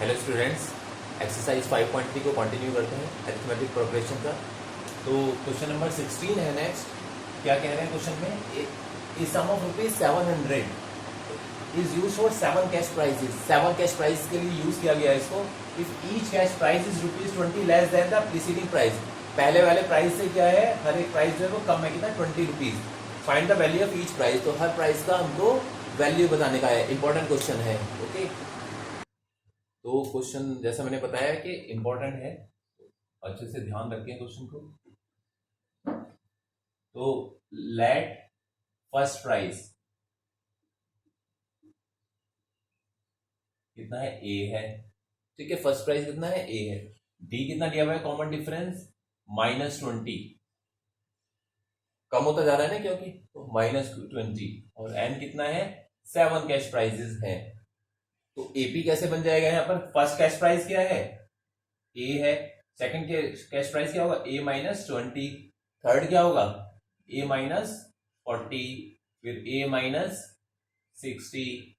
Hello students, exercise 5.3 को continue करते हैं अरिथमेटिक प्रोग्रेशन का। तो क्वेश्चन नंबर 16 है नेक्स्ट। क्या कह रहे हैं क्वेश्चन में, sum of rupees 700 is use for 7 cash prizes. 7 cash price के लिए यूज किया गया है इसको। If each cash price is ₹20 less than the preceding price, पहले वाले प्राइस से क्या है, हर एक प्राइस जो है वो कम है, कितना, ₹20। Find the value of each price, तो हर प्राइस का हमको वैल्यू बताने का है। इंपॉर्टेंट क्वेश्चन है। ओके, तो क्वेश्चन जैसा मैंने बताया कि इंपॉर्टेंट है, अच्छे से ध्यान रखें क्वेश्चन को। तो लेट फर्स्ट प्राइस कितना है, ए है। ठीक है, फर्स्ट प्राइस कितना है, ए है। डी कितना दिया हुआ है, कॉमन डिफरेंस -20, कम होता जा रहा है ना क्योंकि, तो -20। और एन कितना है, 7 कैश प्राइजेस है। तो एपी कैसे बन जाएगा, यहाँ पर फर्स्ट कैश प्राइस क्या है, ए है। सेकंड के कैश प्राइस क्या होगा, ए -20। थर्ड क्या होगा, ए -40, फिर ए -60,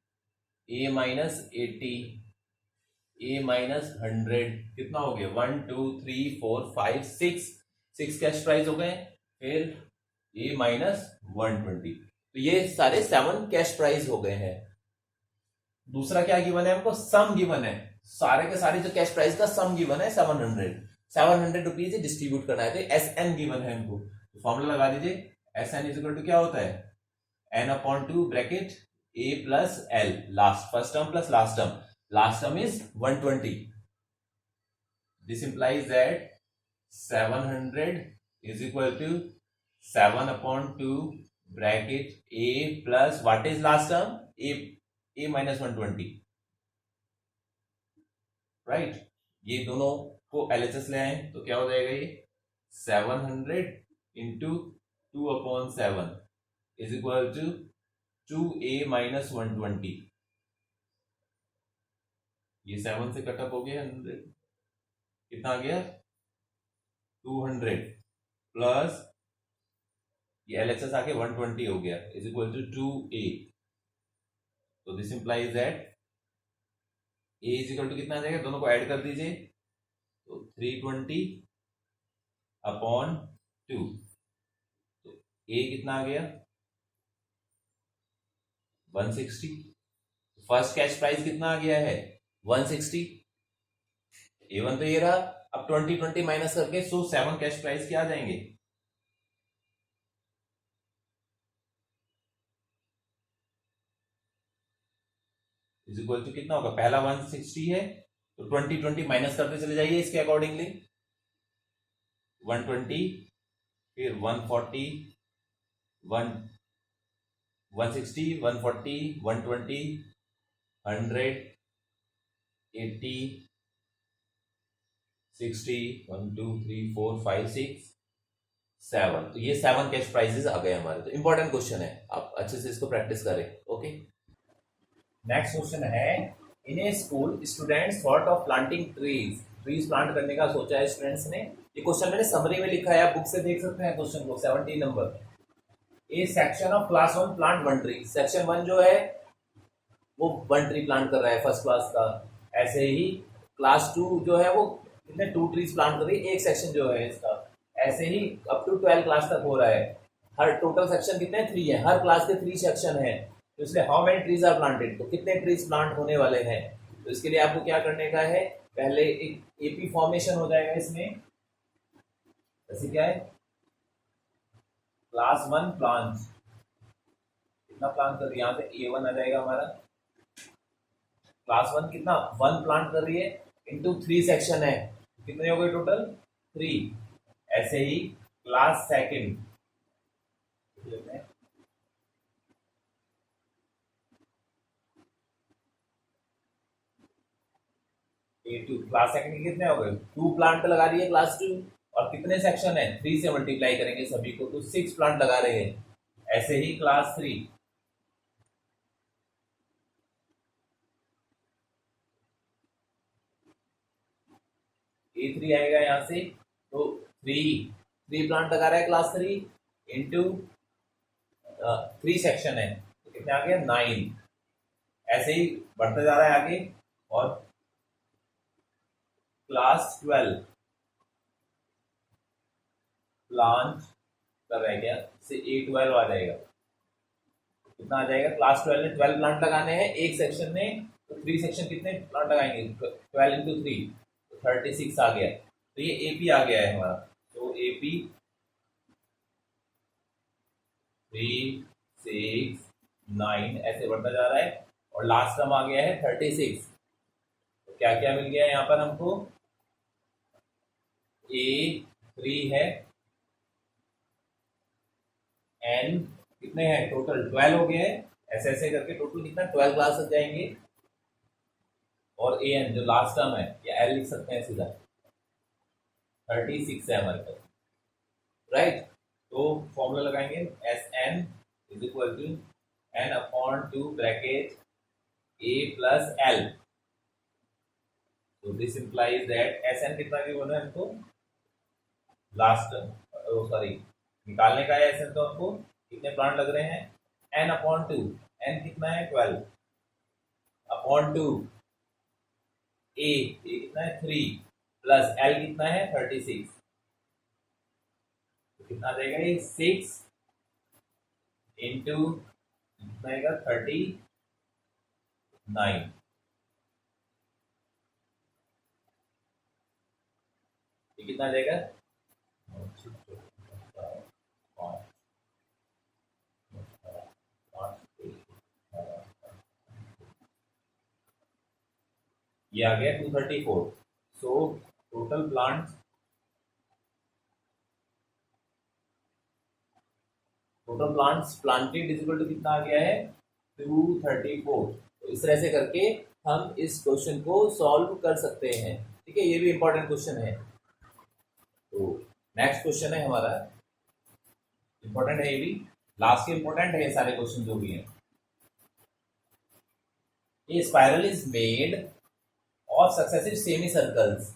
ए -80, ए -100। कितना हो गया, 1 2 3 4 5 6 कैश प्राइस हो गए। फिर ए -120। तो ये सारे 7 कैश प्राइस हो गए हैं। दूसरा क्या गिवन है हमको, सम गिवन है। सारे के सारे जो कैश प्राइस का सम गिवन है 700 रुपीज डिस्ट्रीब्यूट करना है। तो एस एन गिवन है हमको, तो फॉर्मूला लगा दीजिए। S N is equal to क्या होता है, n/2 bracket a plus L, last first term plus last term is 120। This implies that 700 is equal to 7/2 bracket a plus what is last term, a -120, right. ये दोनों को LHS ले आए तो क्या हो जाएगा, ये 700 into 2/7 is equal to 2a -120। ये 7 से कटअप हो गया 100, कितना आ गया 200 प्लस ये एलएचएस आके 120 हो गया, इज इक्वल टू 2a। तो this implies that a is equal to कितना आ जाएगा, दोनों को ऐड कर दीजिए, तो 320/2। तो a कितना आ गया 160। फर्स्ट कैश प्राइस कितना आ गया है 160। A1 तो ये रहा। अब 20 माइनस करके, सो 7 कैश प्राइस क्या आ जाएंगे, इज इक्वल टू कितना होगा, पहला 160 है तो 20 माइनस करते चले जाइए इसके अकॉर्डिंगली। 120, फिर 140, 160, 140, 120, 100, 80, 60, 1 2 3 4 5 6 7। तो ये 7 कैश प्राइजेस आ गए हमारे। तो इंपॉर्टेंट क्वेश्चन है, आप अच्छे से इसको प्रैक्टिस करें। ओके, नेक्स्ट क्वेश्चन है, in a school students thought of planting trees plant करने का सोचा है स्टूडेंट्स ने। ये क्वेश्चन मैंने समरी में लिखा है, आप बुक से देख सकते हैं क्वेश्चन को। 17 number, A section of class 1 plant 1 tree. Section 1 जो है वो 1 ट्री प्लांट कर रहा है फर्स्ट क्लास का। ऐसे ही क्लास 2 जो है वो कितने 2 ट्रीज प्लांट कर रही है, एक सेक्शन जो है इसका। ऐसे ही अप टू 12 क्लास तक हो रहा है। हर टोटल सेक्शन कितने 3 है, हर क्लास के 3 सेक्शन है। तो इसलिए how many trees are planted, तो कितने ट्रीज प्लांट होने वाले हैं। तो इसके लिए आपको क्या करने का है, पहले एक एपी फॉर्मेशन हो जाएगा इसमें। जैसे क्या है, क्लास 1 प्लांट, कितना प्लांट कर रही है, यहाँ पे A1 आ जाएगा हमारा। क्लास 1 कितना 1 प्लांट कर रही है, इंटू 3 सेक्शन है, कितने हो गए टोटल 3। ऐसे ही class second, A2 class second के कितने हो गए 2 प्लांट लगा रही है क्लास 2। और कितने सेक्शन है 3 से मल्टीप्लाई करेंगे सभी को, तो 6 प्लांट लगा रहे हैं। ऐसे ही क्लास 3, A3 आएगा यहाँ से, तो 3 प्लांट लगा रहा है क्लास 3 इंटू 3 सेक्शन है, तो कितने आ गया 9। ऐसे ही बढ़ता जा रहा है आगे। और क्लास 12 प्लांट कर रहे हैं क्या, इससे A12 आ जाएगा। कितना आ जाएगा, क्लास 12 में 12 प्लांट लगाने हैं एक सेक्शन में, तो 3 सेक्शन कितने प्लांट लगाएंगे, 12 इंटू 3 तो 36 आ गया। तो ये AP आ गया है हमारा। तो AP 3 6 9 ऐसे बढ़ता जा रहा है, और लास्ट टर्म आ गया है 36। तो क्या क्या मिल गया है यहाँ पर हमको, A3 है, N कितने हैं टोटल 12 हो गए हैं, ऐसे ऐसे करके टोटल कितना 12 क्लासेस जाएंगे, और AN जो लास्ट टर्म है, या L लिख सकते हैं सीधा, 36 है हमारे पास, राइट। तो फॉर्मूला लगाएंगे SN is equal to N upon 2 bracket A plus L। तो दिस इंप्लाइज दैट SN कितना गिवन है हमको, लास्ट सॉरी निकालने का है SN, तो हमको कितने प्लांट लग रहे हैं, N अपॉन 2, N कितना है 12 अपॉन 2, A कितना है 3 प्लस L कितना है 36। तो कितना आ जाएगा ये 6 इंटू कितना आएगा 39, ये कितना आ जाएगा, ये आ गया 234। So total plants planted is equal to कितना आ गया है 234। तो इस तरह से करके हम इस क्वेश्चन को सॉल्व कर सकते हैं, ठीक है। ये भी इंपॉर्टेंट क्वेश्चन है। तो नेक्स्ट क्वेश्चन है हमारा, इंपॉर्टेंट है ये भी, लास्ट के इंपॉर्टेंट है ये सारे क्वेश्चन जो भी हैं। A spiral is made of successive semi circles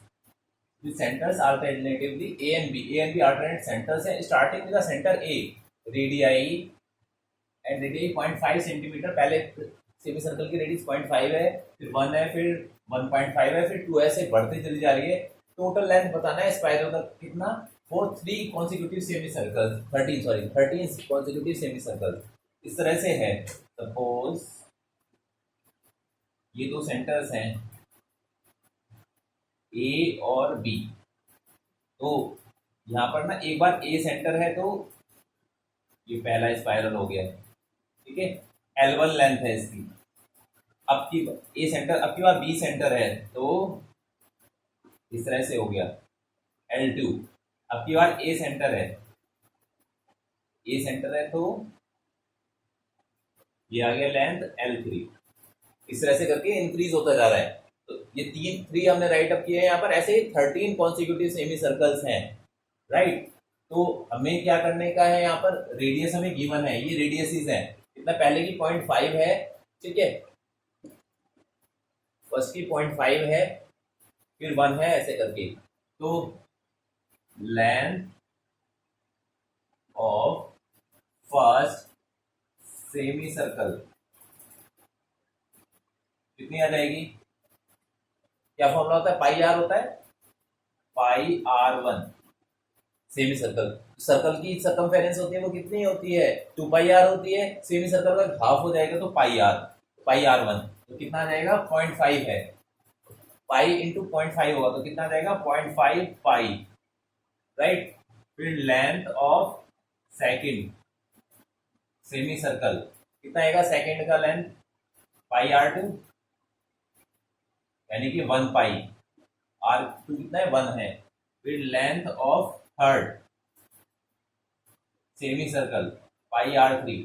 with centers alternatively A and B. A and B alternate centers हैं, starting with the center A, radii and radii 0.5 centimetre, पहले semi circle की radius 0.5 है, फिर 1 है, फिर 1.5 है, फिर 2 ऐसे बढ़ती चली जा रही है। टोटल लेंथ बताना है स्पाइरल का कितना, for 3 consecutive semi circle, 13 consecutive semi circle. इस तरह से है, सपोज ये दो सेंटर्स हैं A और B। तो यहाँ पर ना एक बार A सेंटर है, तो ये पहला स्पाइरल हो गया, ठीक है, L1 लेंथ है इसकी। अब की A सेंटर, अब की बार B सेंटर है, तो इस तरह से हो गया L2। अब की बार A सेंटर है, A सेंटर है, तो ये आ गया लेंथ L3। इस तरह से करके इंक्रीज होता जा रहा है। तो ये 3 हमने राइट अप किए हैं यहाँ पर, ऐसे 13 कॉन्सिक्यूटिव सेमी सर्कल्स हैं, राइट। तो हमें क्या करने का है, यहाँ पर रेडियस हमें गिवन है, ये रेडियसिस है, इतना पहले की 0.5 है, ठीक है, फर्स्ट की 0.5 है, फिर 1 है, ऐसे करके। तो length of first semi circle कितनी आ जाएगी, क्या फॉर्मूला होता है, पाई आर होता है, पाई R1 सेमी सर्कल की सर्कमफेरेंस होती है, वो कितनी होती है 2 पाई आर होती है। सेमी सर्कल का हाफ हो जाएगा, तो पाई R1, तो कितना आ जाएगा 0.5 है, पाई इंटू 0.5 होगा, तो कितना आ जाएगा 0.5 पाई, राइट। फिर length of second semi circle कितना आएगा, सेकंड का लेंथ पाई R2, यानी कि 1 पाई, R2 कितना है 1 है। फिर length of third semi circle pi R3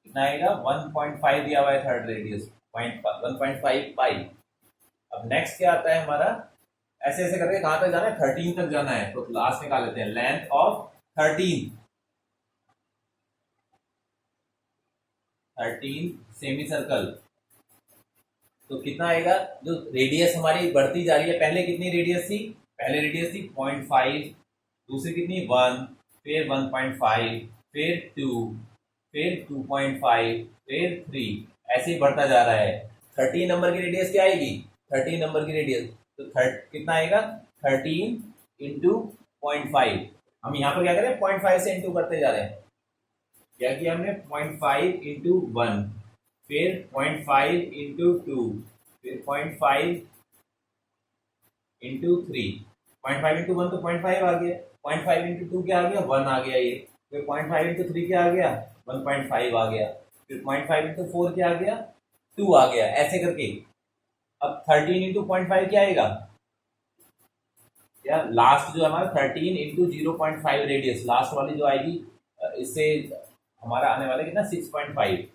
कितना आएगा 1.5 दिया हुआ है, थर्ड रेडियस 1.5 पाई। अब नेक्स्ट क्या आता है हमारा, ऐसे ऐसे करके कहां तक जाना है, 13 तक जाना है, तो लास्ट निकाल लेते हैं, लेंथ ऑफ 13 सेमी सर्कल, तो कितना आएगा, जो रेडियस हमारी बढ़ती जा रही है, पहले कितनी रेडियस थी, पहले रेडियस थी 0.5, दूसरी कितनी 1, फिर 1.5, फिर 2, फिर 2.5, फिर 3, ऐसे ही बढ़ता जा रहा है। 13 नंबर की रेडियस क्या आएगी, 13 नंबर की रेडियस, तो कितना आएगा 13 इंटू 0.5। हम यहाँ पर क्या करें 0.5 से इंटू करते जा रहे हैं। क्या किया हमने 0.5 इंटू 1, फिर 0.5 इंटू 2, फिर 0.5 इंटू 3। 0.5 इंटू 1 तो 0.5 आ गया, 0.5 इंटू 2 क्या आ गया 1 आ गया ये, फिर 0.5 इंटू 3 क्या आ गया 1.5 आ गया, फिर 0.5 इंटू 4 क्या आ गया 2 आ गया, ऐसे करके। अब 13 इंटू 0.5 क्या आएगा, या लास्ट जो हमारा 13 इंटू 0.5 रेडियस, लास्ट वाली जो आएगी इससे हमारा आने वाला कितना 6.5,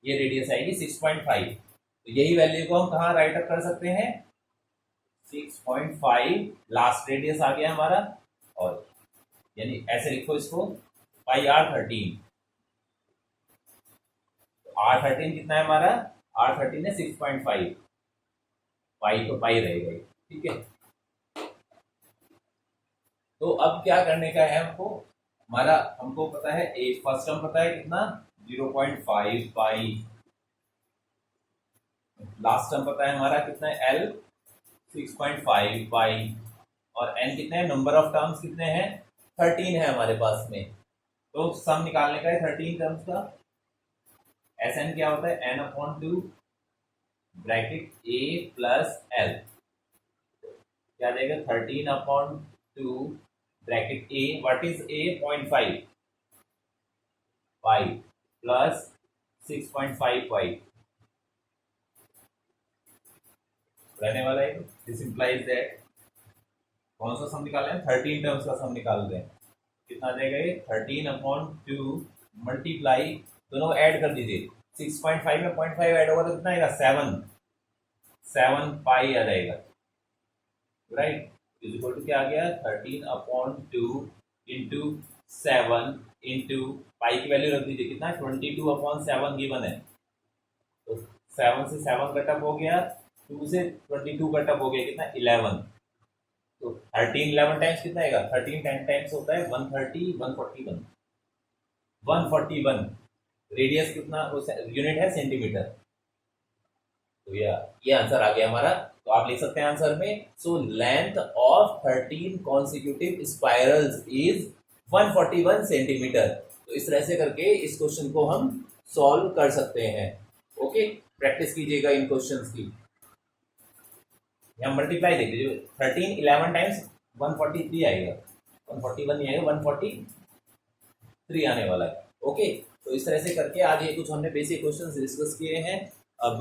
ये रेडियस आएगी 6.5। तो यही वैल्यू को हम कहाँ राइट अप कर सकते हैं 6.5, लास्ट रेडियस आ गया हमारा, और यानी ऐसे लिखो इसको पाई R13। R13 कितना है हमारा, R13 है 6.5, पाई तो पाई रहेगा, ठीक है। तो अब क्या करने का है हमको, हमको पता है एक फर्स्ट टर्म पता है कितना 0.5 पाई, लास्ट टर्म पता है हमारा कितना है L 6.5 पाई, और n कितने हैं, नंबर ऑफ टर्म्स कितने हैं 13 है हमारे पास में। तो सम निकालने का है 13 टर्म्स का, Sn क्या होता है n/2 bracket a plus l, क्या देगा 13/2 bracket a, what is a 0.5 pi plus 6.5 पाई रहने वाला है। दिस इंप्लाइज दैट कौन सा सम निकाल रहे हैं 13 टर्म्स का सम निकाल रहे हैं, कितना देगा ये 13/2 मल्टीप्लाई, दोनों ऐड कर दीजिए, 6.5 में 0.5 ऐड होगा तो कितना आएगा 7 पाई आ जाएगा, राइट। इज इक्वल टू क्या आ गया 13/2 इंटू 7 इंटू पाई की वैल्यू रख दीजिए, कितना 22/7 गिवन है, तो 7 से 7 कटअप हो गया, 2 से 22 कटअप हो गया, कितना 11। तो 13 11 टाइम्स कितना आएगा 13 10 टाइम्स होता है 130 141 141, रेडियस कितना यूनिट है सेंटीमीटर। तो ये आंसर आ गया हमारा। तो आप लिख सकते हैं आंसर में, so length of 13 consecutive spirals is 141 centimetre. तो इस तरह से करके इस क्वेश्चन को हम सॉल्व कर सकते हैं। ओके, प्रैक्टिस कीजिएगा इन क्वेश्चंस की। यहाँ मल्टीप्लाई देख लीजिए 13 11 टाइम्स 143 आएगा, 141 नहीं आएगा 143 आने वाला है। ओके, तो इस तरह से करके आज ये कुछ हमने बेसिक क्वेश्चंस डिस्कस किए हैं। अब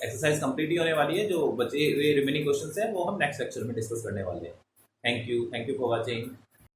एक्सरसाइज कंप्लीट ही होने वाली है, जो बचे हुए रिमेनिंग क्वेश्चंस हैं वो हम नेक्स्ट लेक्चर में डिस्कस करने वाले हैं। Thank you for watching.